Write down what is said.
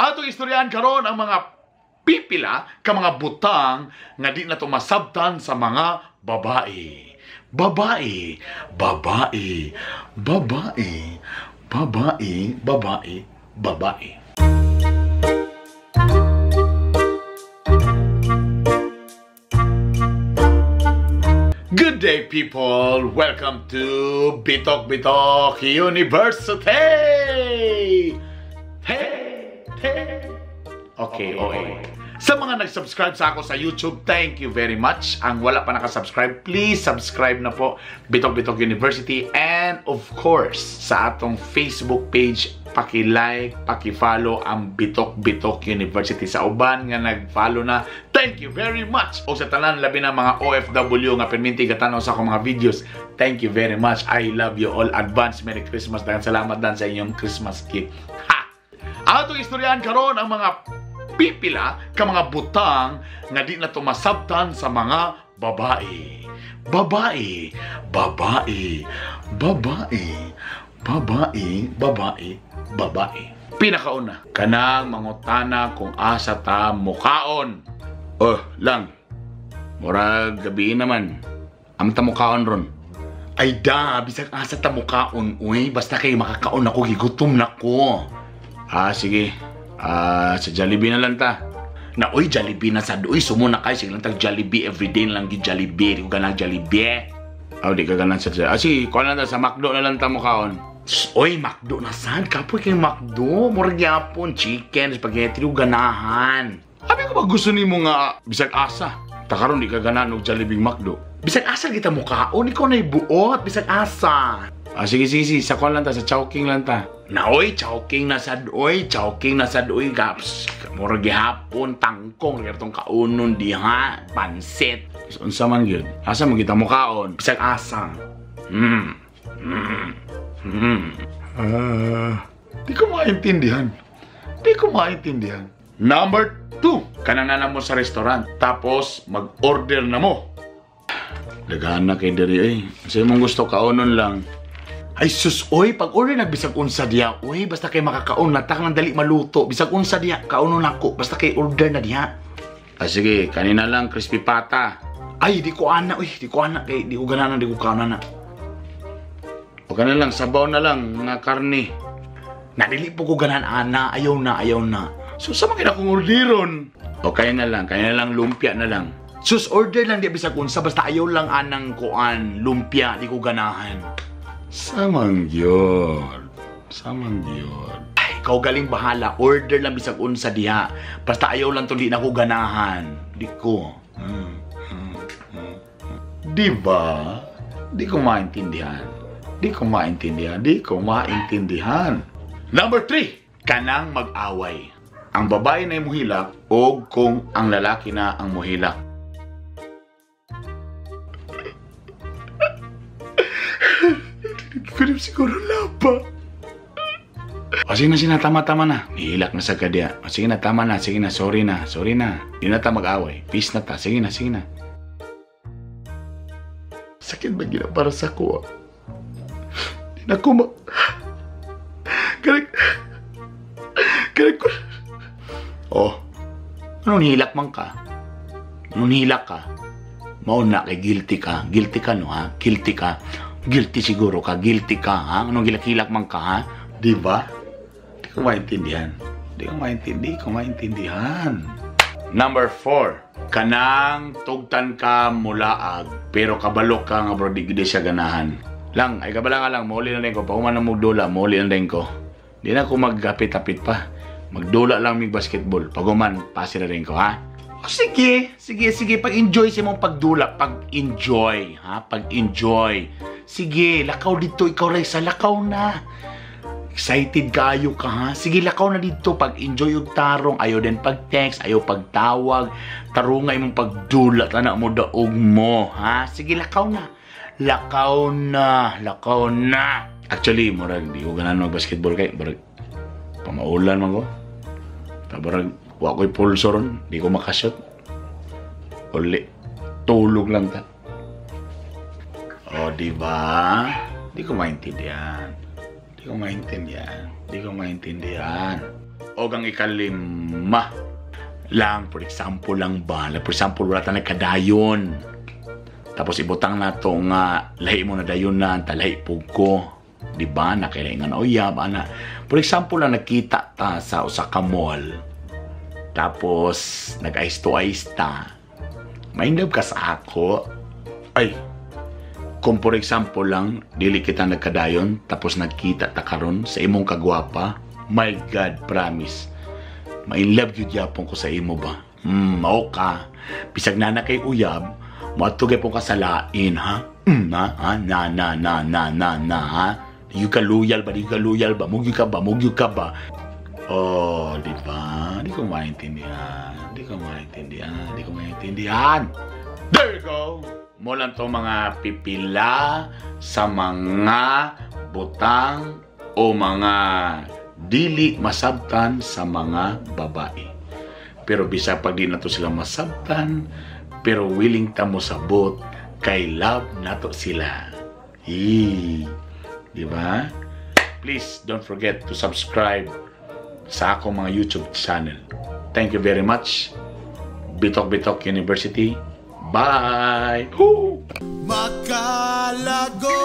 Ato istoryahan karon ang mga pipila ka mga butang nga di na tumasabtan sa mga babae. Babae, babae, babae, babae, babae, babae. Good day, people! Welcome to Bitok Bitok University! Okay. Sa mga nag-subscribe sa ako sa YouTube, thank you very much. Ang wala pa nakasubscribe, please subscribe na po, Bitok Bitok University. And of course, sa atong Facebook page, paki-like, paki-follow ang Bitok Bitok University. Sa uban nga nag-follow na, thank you very much. O sa tanan, labi na mga OFW nga perminti gatanaw sa akong mga videos, thank you very much. I love you all. Advance Merry Christmas. Daghang salamat dan sa inyong Christmas gift. Ha! Atong istoryahan karon ang mga pipila ka mga butang nga di na tumasabtan sa mga babae. Babae, babae, babae, babae, babae, babae. Pinakauna, kanang mangutana kung asa ta mukaon. Oh, lang. Murag gabi naman. Am ta mukaon ron. Ay da, bisag asa ta mukaon, uy. Basta kay makakaon ako, gigutom na ko. Sige. Sa Jollibee na lang ta. Na, uy, Jollibee na sad. Uy, sumuna kayo. Sige lang tag Jollibee. Everyday na lang yung Jollibee. Di ko ganang Jollibee. Di ka ganang sa Jollibee. Sige, kuha lang ta. Sa McDo na lang ta mo kaon. Uy, McDo na sad. Kapoy kay McDo. Murag yapon. Chicken, spaghetti, o ganahan. Sabi ko ba gusto ni mo nga bisag asa? Takaroon, di ka ganan og Jollibee McDo. Bisag asa kita mo kaon. Ikaw na ibuot. Bisag asa. Sige. Sa kuha lang ta. Sa Chowking lang ta. Na, oy, Chowking na sad, oy, Chowking na sad, oy, gaps. Mura gihapon, tangkong, kartong kaunon diha, pansit. Unsa man gyud? Asa mo kita mo kaon? Bisag asa. Di ko maintindihan. Number 2, kanang na mo sa restaurant. Tapos, mag-order na mo. Daghan na kay diri, eh. Kasi mong gusto kaunon lang. Ay sus, oy, pag order nagbisag unsa diha, oy, basta kay makakaon na tak nang dali maluto, bisag unsa diha, kaunon nako, basta kay order na diha. Sige, kanina lang crispy pata. Ay, di ko ana, oy, di ko ana kay di ko gananan, di ko kaon na. O kanina lang sabaw na lang nga karne. Nadili po ko ganan ana, ayaw na. So sa mga akong orderon. O kaya na lang lumpia na lang. Sus, order lang di bisag unsa, basta ayaw lang anang kuan, lumpia, di ko ganahan. Samang yun. Ay, ikaw galing bahala. Order lang bisag unsa diha. Basta ayaw lang to di na ko ganahan. Di ko. Diba? Di ko maintindihan. Number 3. Kanang mag-away. Ang babae na muhilak o kung ang lalaki na ang muhilak. Pero siguro lapa. Sige na, tama na. Nihilak na sa kadya. Sige na, tama na. Sige na, sorry na. Di na ta mag-away. Peace na ta. Sige na. Sakit ba gina para sa ko? Di na ko Galing ko. Oh. Anong nihilak man ka? Mauna kay guilty ka. Guilty ka, no, ha? Guilty siguro ka. Guilty ka, ha? Anong gilak-hilak man ka, ha? Diba? Di ko maintindihan. Number 4. Kanang tugtan ka mulaag, pero kabalok ka nga bro, di siya ganahan. Lang, ay kabala nga lang, mauli na rin ko. Pahuman na magdula, mauli na rin ko. Di na ko maggapit-apit pa. Magdula lang mig basketball. Paguman, pasi na rin ko, ha? Sige. Pag-enjoy siya mong pagdula. Pag-enjoy, ha? Sige, lakaw dito. Ikaw rin sa lakaw na. Excited kayo ka, ha? Sige, lakaw na dito. Pag-enjoy yung tarong. Ayaw din pag-text. Ayaw pagtawag. Tarungay mong pagdula. Tanak mo daog mo, ha? Sige, lakaw na. Actually, murag, di ko ganan mag-basketball kay. Murag, pamaulan man ko. Tabarag, wa ko'y pulso ron. Di ko makashot. Uli. Tulog lang ta. O, diba? Di ko maintindihan. O ang ikalima lang, for example lang ba, for example, wala ta nagkadayon. Tapos ibutang na to nga, lahi mo na dayon na, talahi po ko. Diba? Nakailangan na uyab, ana. For example lang, nakita ta sa usa ka mall. Tapos, nag-ice to ice ta. Maindab ka sa ako. Ay, kung for example lang, dili kita nagkadayon, tapos nagkita ta karon sa imong kagwapa, my God, promise. Ma-inlove yun yapon ko sa imo ba? Mao ka. Bisag na kay uyab, matugay po ka sa lain, ha? Ha? Di ka loyal ba? Di ka loyal ba? Mugyo ka ba? Mugyo ka ba? Oh, di ba? Di ko maintindihan. Di ko maintindihan. Di ko maintindihan. There you go! Mo lang to mga pipila sa mga butang o mga dili masabtan sa mga babae. Pero bisa pag di na to sila masabtan, pero willing ta mo sabot, kay love na to sila. Diba? Please don't forget to subscribe sa akong mga YouTube channel. Thank you very much. Bitok Bitok University. Bye! Woo! Makalago